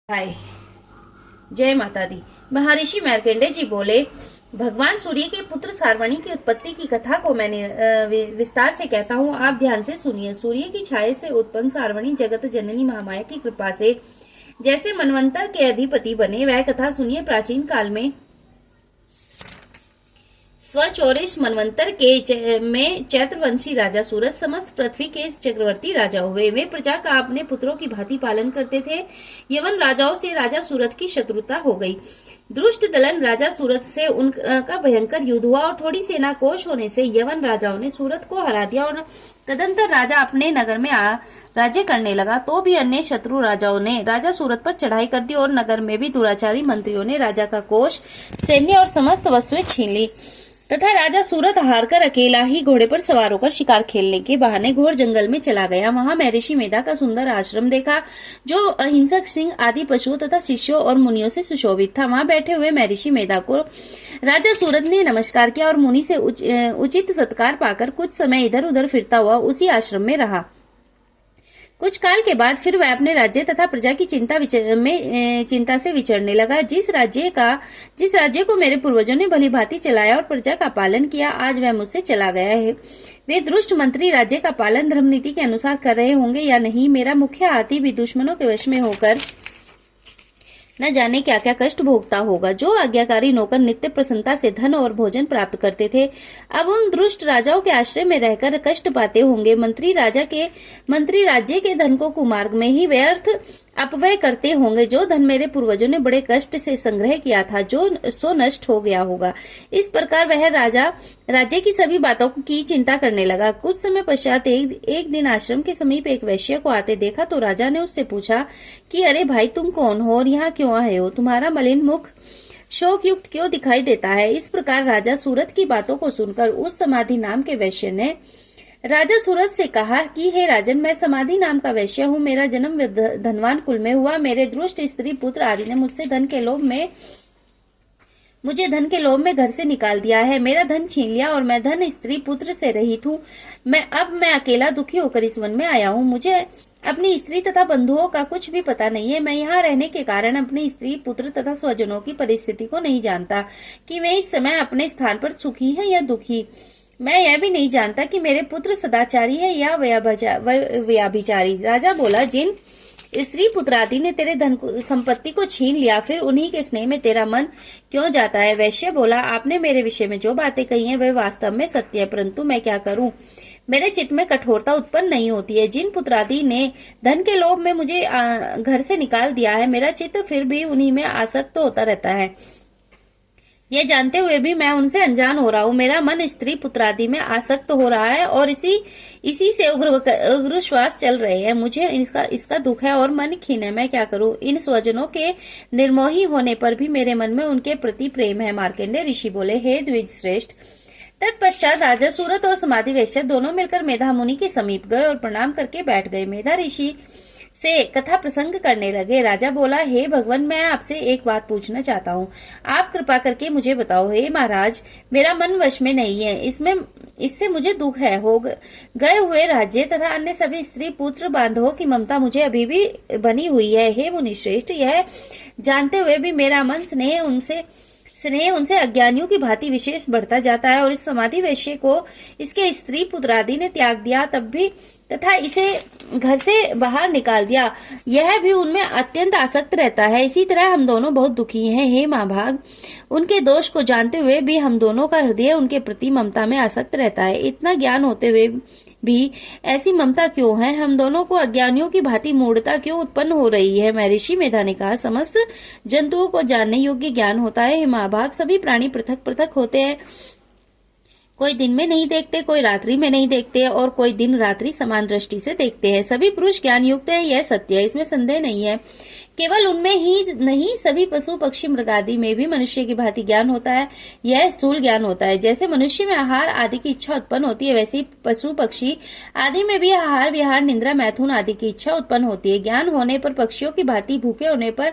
हाय, जय माता दी। महर्षि मार्कंडेय जी बोले, भगवान सूर्य के पुत्र सारवणी की उत्पत्ति की कथा को मैंने विस्तार से कहता हूँ, आप ध्यान से सुनिए। सूर्य की छाया से उत्पन्न सारवणी जगत जननी महामाया की कृपा से जैसे मनवंतर के अधिपति बने, वह कथा सुनिए। प्राचीन काल में स्वचौरिश मनवंतर में चैत्रवंशी राजा सूरज समस्त पृथ्वी के चक्रवर्ती राजा हुए। वे प्रजा का अपने पुत्रों की भांति पालन करते थे। यवन राजाओं से राजा सूरज की शत्रुता हो गई। दुष्ट दलन राजा सूरज से उनका भयंकर युद्ध हुआ और थोड़ी सेना कोश होने से यवन राजाओं ने सूरज को हरा दिया और तदंतर राजा अपने नगर में राज्य करने लगा। तो भी अन्य शत्रु राजाओं ने राजा सूरज पर चढ़ाई कर दी और नगर में भी दुराचारी मंत्रियों ने राजा का कोष, सैन्य और समस्त वस्तुएं छीन ली तथा राजा सूरत हारकर अकेला ही घोड़े पर सवार होकर शिकार खेलने के बहाने घोर जंगल में चला गया। वहां महर्षि मेधा का सुंदर आश्रम देखा, जो अहिंसक सिंह आदि पशुओं तथा शिष्यों और मुनियों से सुशोभित था। वहां बैठे हुए महर्षि मेधा को राजा सूरत ने नमस्कार किया और मुनि से उचित सत्कार पाकर कुछ समय इधर उधर फिरता हुआ उसी आश्रम में रहा। कुछ काल के बाद फिर वह अपने राज्य तथा प्रजा की चिंता से विचरने लगा। जिस राज्य को मेरे पूर्वजों ने भली भांति चलाया और प्रजा का पालन किया, आज वह मुझसे चला गया है। वे दुष्ट मंत्री राज्य का पालन धर्म नीति के अनुसार कर रहे होंगे या नहीं, मेरा मुख्य हाथी भी दुश्मनों के वश में होकर न जाने क्या क्या कष्ट भोगता होगा। जो आज्ञाकारी नौकर नित्य प्रसन्नता से धन और भोजन प्राप्त करते थे, अब उन दुष्ट राजाओं के आश्रय में रहकर कष्ट पाते होंगे। मंत्री राज्य के धन को कुमार्ग में ही व्यर्थ अपव्यय करते होंगे। जो धन मेरे पूर्वजों ने बड़े कष्ट से संग्रह किया था, सो नष्ट हो गया होगा। इस प्रकार वह राजा राज्य की सभी बातों की चिंता करने लगा। कुछ समय पश्चात एक दिन आश्रम के समीप एक वैश्य को आते देखा तो राजा ने उससे पूछा कि अरे भाई, तुम कौन हो और यहाँ क्यों आए हो? तुम्हारा मलिन मुख शोक युक्त क्यों दिखाई देता है? इस प्रकार राजा सूरत की बातों को सुनकर उस समाधि नाम के वैश्य ने राजा सूरत से कहा कि हे राजन, मैं समाधि नाम का वैश्य हूँ। मेरा जन्म धनवान कुल में हुआ। मेरे दुष्ट स्त्री पुत्र आदि ने मुझे धन के लोभ में घर से निकाल दिया है। मेरा धन छीन लिया और मैं धन स्त्री पुत्र से रहित हूँ। मैं अकेला दुखी होकर इस वन में आया हूँ। मुझे अपनी स्त्री तथा बंधुओं का कुछ भी पता नहीं है। मैं यहाँ रहने के कारण अपनी स्त्री पुत्र तथा स्वजनों की परिस्थिति को नहीं जानता कि वे इस समय अपने स्थान पर सुखी हैं या दुखी। मैं यह भी नहीं जानता कि मेरे पुत्र सदाचारी है या व्यभिचारी। राजा बोला, जिन स्त्री पुत्रादि ने तेरे धन संपत्ति को छीन लिया, फिर उन्हीं के स्नेह में तेरा मन क्यों जाता है? वैश्य बोला, आपने मेरे विषय में जो बातें कही हैं वह वास्तव में सत्य है, परंतु मैं क्या करूं? मेरे चित्त में कठोरता उत्पन्न नहीं होती है। जिन पुत्रादि ने धन के लोभ में मुझे घर से निकाल दिया है, मेरा चित्त फिर भी उन्हीं में आसक्त होता रहता है। यह जानते हुए भी मैं उनसे अनजान हो रहा हूँ। मेरा मन स्त्री पुत्रादि में आसक्त हो रहा है और इसी से उग्र श्वास चल रहे हैं। मुझे इसका दुख है और मन खीन है। मैं क्या करूँ? इन स्वजनों के निर्मोही होने पर भी मेरे मन में उनके प्रति प्रेम है। मार्कंडेय ऋषि बोले, हे द्विज श्रेष्ठ। तत्पश्चात राजा सूरत और समाधि वैश्य दोनों मिलकर मेधा मुनि के समीप गए और प्रणाम करके बैठ गए। मेधा ऋषि से कथा प्रसंग करने लगे। राजा बोला, हे भगवान, मैं आपसे एक बात पूछना चाहता हूँ। आप कृपा करके मुझे बताओ। हे महाराज, मेरा मन वश में नहीं है। इससे मुझे दुख है। हो गए हुए राज्य तथा अन्य सभी स्त्री पुत्र बांधवों की ममता मुझे अभी भी बनी हुई है। हे मुनि श्रेष्ठ, यह जानते हुए भी मेरा मन स्नेह उनसे अज्ञानियों की भांति विशेष बढ़ता जाता है और इस समाधि वैश्य को इसके स्त्री पुत्रादि ने त्याग दिया तथा इसे घर से बाहर निकाल दिया। यह भी उनमें अत्यंत आसक्त रहता है। इसी तरह हम दोनों बहुत दुखी हैं। हे महाभाग, उनके दोष को जानते हुए भी हम दोनों का हृदय उनके प्रति ममता में आसक्त रहता है। इतना ज्ञान होते हुए भी ऐसी ममता क्यों है? हम दोनों को अज्ञानियों की भांति मूढ़ता क्यों उत्पन्न हो रही है? महर्षि मेधा ने कहा, समस्त जंतुओं को जानने योग्य ज्ञान होता है। हे महाभाग, सभी प्राणी पृथक पृथक होते हैं। कोई दिन में नहीं देखते, कोई रात्रि में नहीं देखते और कोई दिन रात्रि समान दृष्टि से देखते हैं। सभी पुरुष ज्ञान युक्त है, यह सत्य है, इसमें संदेह नहीं है। केवल उनमें ही नहीं, सभी पशु पक्षी मृगादि में भी मनुष्य की भांति ज्ञान होता है। यह स्थूल ज्ञान होता है। जैसे मनुष्य में आहार आदि की इच्छा उत्पन्न होती है, वैसे ही पशु पक्षी आदि में भी आहार विहार निद्रा मैथुन आदि की इच्छा उत्पन्न होती है। ज्ञान होने पर पक्षियों की भांति भूखे होने पर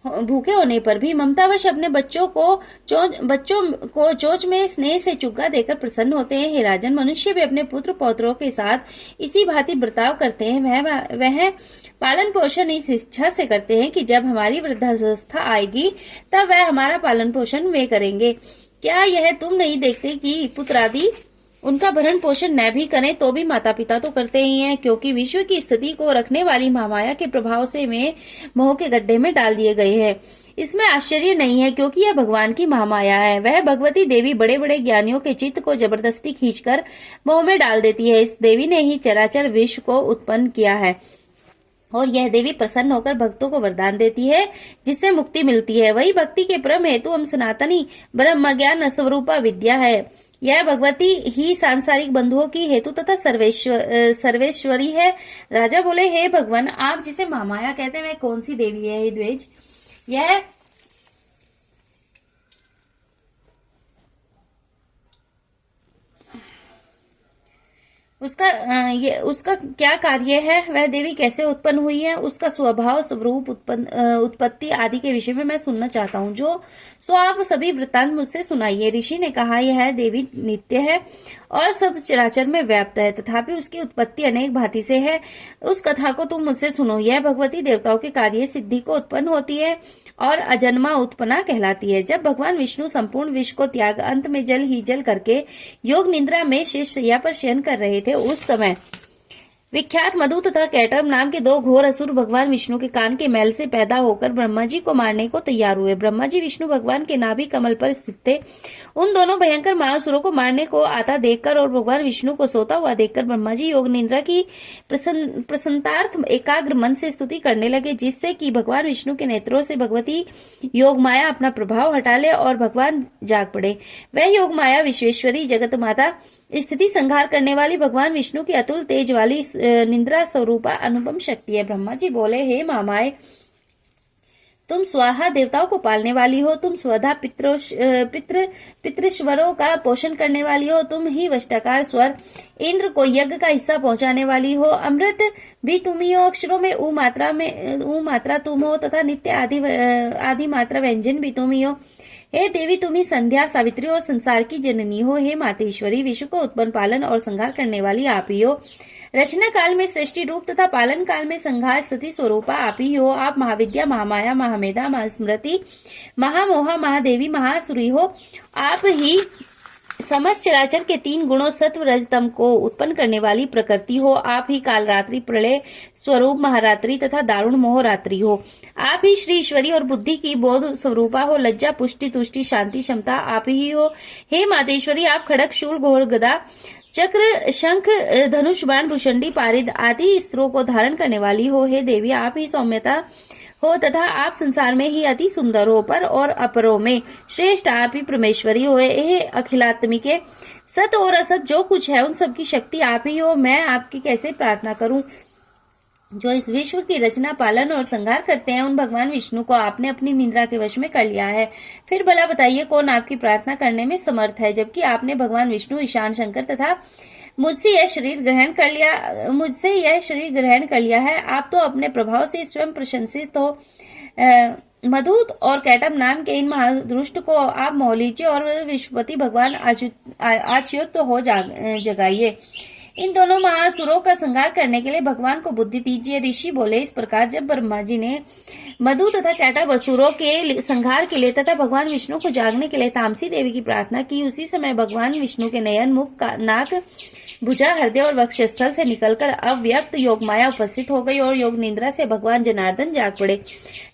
भूखे होने पर भी ममतावश अपने बच्चों को चोंच में स्नेह से चुग्गा देकर प्रसन्न होते हैं। हे राजन, मनुष्य भी अपने पुत्र पौत्रों के साथ इसी भांति बर्ताव करते हैं। वह पालन पोषण इस इच्छा से करते हैं कि जब हमारी वृद्धावस्था आएगी तब वह हमारा पालन पोषण वे करेंगे। क्या यह तुम नहीं देखते कि पुत्रादि उनका भरण पोषण न भी करें तो भी माता पिता तो करते ही हैं, क्योंकि विश्व की स्थिति को रखने वाली महामाया के प्रभाव से वे मोह के गड्ढे में डाल दिए गए हैं। इसमें आश्चर्य नहीं है, क्योंकि यह भगवान की महामाया है। वह भगवती देवी बड़े बड़े ज्ञानियों के चित्त को जबरदस्ती खींचकर मोह में डाल देती है। इस देवी ने ही चराचर विश्व को उत्पन्न किया है और यह देवी प्रसन्न होकर भक्तों को वरदान देती है जिससे मुक्ति मिलती है। वही भक्ति के परम हेतु हम सनातनी ब्रह्म ज्ञान स्वरूपा विद्या है। यह भगवती ही सांसारिक बंधुओं की हेतु तथा सर्वेश्वरी है। राजा बोले, हे भगवान, आप जिसे महामाया कहते हैं वह कौन सी देवी है? हे द्विज, यह उसका क्या कार्य है? वह देवी कैसे उत्पन्न हुई है? उसका स्वभाव, स्वरूप, उत्पत्ति आदि के विषय में मैं सुनना चाहता हूँ। सो आप सभी वृत्तांत मुझसे सुनाइए। ऋषि ने कहा, यह देवी नित्य है और सब चराचर में व्याप्त है, तथापि उसकी उत्पत्ति अनेक भांति से है। उस कथा को तुम मुझसे सुनो। यह भगवती देवताओं के कार्य सिद्धि को उत्पन्न होती है और अजन्मा उत्पन्ना कहलाती है। जब भगवान विष्णु संपूर्ण विश्व को त्याग अंत में जल ही जल करके योग निद्रा में शेष शैया पर शयन कर रहे थे, उस समय विख्यात मधु तथा कैटभ नाम के दो घोर असुर भगवान विष्णु के कान के मैल से पैदा होकर ब्रह्मा जी को मारने को तैयार हुए। ब्रह्मा जी विष्णु भगवान के नाभि कमल पर स्थित थे। उन दोनों भयंकर महासुरों को मारने को आता देखकर और भगवान विष्णु को सोता हुआ देखकर ब्रह्मा जी योग निद्रा की प्रसन्नार्थ एकाग्र मन से स्तुति करने लगे, जिससे कि भगवान विष्णु के नेत्रों से भगवती योग माया अपना प्रभाव हटा ले और भगवान जाग पड़े। वह योग माया विश्वेश्वरी जगत माता, स्थिति संहार करने वाली भगवान विष्णु की अतुल तेज वाली निंद्रा स्वरूपा अनुपम शक्ति है। ब्रह्मा जी बोले, हे महामाए, तुम स्वाहा देवताओं को पालने वाली हो, तुम स्वधा पितृश्वरों का पोषण करने वाली हो, तुम ही वष्टाकार स्वर इंद्र को यज्ञ का हिस्सा पहुंचाने वाली हो, अमृत भी तुम ही हो, अक्षरों में ऊ मात्रा तुम हो तथा नित्य आदि मात्रा व्यंजन भी तुम ही हो। हे देवी, तुम ही संध्या, सावित्री और संसार की जननी हो। हे मातेश्वरी, विश्व को उत्पन्न, पालन और संहार करने वाली आप ही हो। रचना काल में सृष्टि रूप तथा पालन काल में संहार स्थिति स्वरूपा आप ही हो। आप महाविद्या, महामाया, महामेधा, महास्मृति, महामोहा, महादेवी, महासुरी हो। आप ही समस्त चराचर के तीन गुणों सत्व रज तम को उत्पन्न करने वाली प्रकृति हो। आप ही कालरात्रि, प्रलय स्वरूप महारात्रि तथा दारुण मोहरात्रि हो। आप ही श्री ईश्वरी और बुद्धि की बोध स्वरूपा हो। लज्जा, पुष्टि, तुष्टि, शांति, क्षमता आप ही हो। हे मातेश्वरी, आप खड़ग, शूल, घोर, गदा, चक्र, शंख, धनुष, बाण, भुषंडी, पारिद आदि अस्त्रों को धारण करने वाली हो। हे देवी, आप ही सौम्यता हो तथा आप संसार में ही अति सुंदर हो, पर और अपरों में श्रेष्ठ आप ही परमेश्वरी हो। हे अखिलात्मिके, सत और असत जो कुछ है उन सब की शक्ति आप ही हो। मैं आपकी कैसे प्रार्थना करूं? जो इस विश्व की रचना, पालन और संहार करते हैं, उन भगवान विष्णु को आपने अपनी निंद्रा के वश में कर लिया है। फिर भला बताइए, कौन आपकी प्रार्थना करने में समर्थ है? जबकि आपने भगवान विष्णु, ईशान शंकर तथा मुझसे यह शरीर ग्रहण कर लिया है। आप तो अपने प्रभाव से स्वयं प्रशंसित हो। मधु और कैटभ नाम के इन महादुष्ट को आप मोह लीजिए और विश्वपति भगवान आच्युत हो जगाइए। इन दोनों महासुरों का संहार करने के लिए भगवान को बुद्धि दीजिए। ऋषि बोले, इस प्रकार जब ब्रह्मा जी ने मधु तथा कैटभ असुरों के संहार के लिए तथा भगवान विष्णु को जागने के लिए तामसी देवी की प्रार्थना की, उसी समय भगवान विष्णु के नयन, मुख, नाक, भुजा, हृदय और वक्षस्थल से निकलकर अव्यक्त योग माया उपस्थित हो गई और योग निद्रा से भगवान जनार्दन जाग पड़े।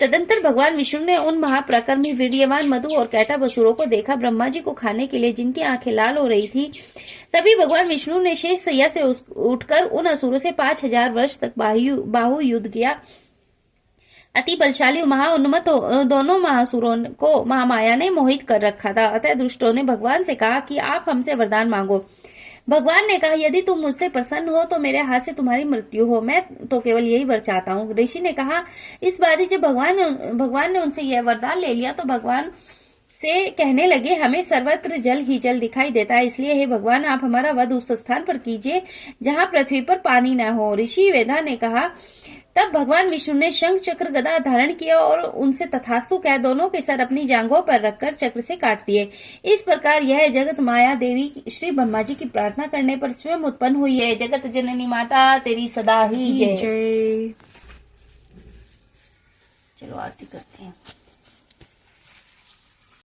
तदंतर भगवान विष्णु ने उन महाप्रकर्मी वीर्यवान मधु और कैटभ असुरों को देखा। ब्रह्मा जी को खाने के लिए जिनकी आंखें लाल हो रही थी, तभी भगवान विष्णु ने शेष सैया से उठकर उन असुरों से 5000 वर्ष तक बाहु युद्ध किया। अति बलशाली महाउन्मत्त दोनों महासुरों को महामाया ने मोहित कर रखा था। अतः दुष्टों ने भगवान से कहा कि आप हमसे वरदान मांगो। भगवान ने कहा, यदि तुम मुझसे प्रसन्न हो तो मेरे हाथ से तुम्हारी मृत्यु हो। मैं तो केवल यही वर चाहता हूँ। ऋषि ने कहा, इस बात जब भगवान ने उनसे यह वरदान ले लिया तो भगवान से कहने लगे, हमें सर्वत्र जल ही जल दिखाई देता है, इसलिए हे भगवान, आप हमारा वध उस स्थान पर कीजिए जहाँ पृथ्वी पर पानी न हो। ऋषि वेदा ने कहा, तब भगवान विष्णु ने शंख चक्र गदा धारण किया और उनसे तथास्तु कह दोनों के सर अपनी जांघों पर रखकर चक्र से काट दिए। इस प्रकार यह जगत माया देवी श्री ब्रह्मा जी की प्रार्थना करने पर स्वयं उत्पन्न हुई है। जगत जननी माता तेरी सदा ही जय। जय। चलो आरती करते हैं।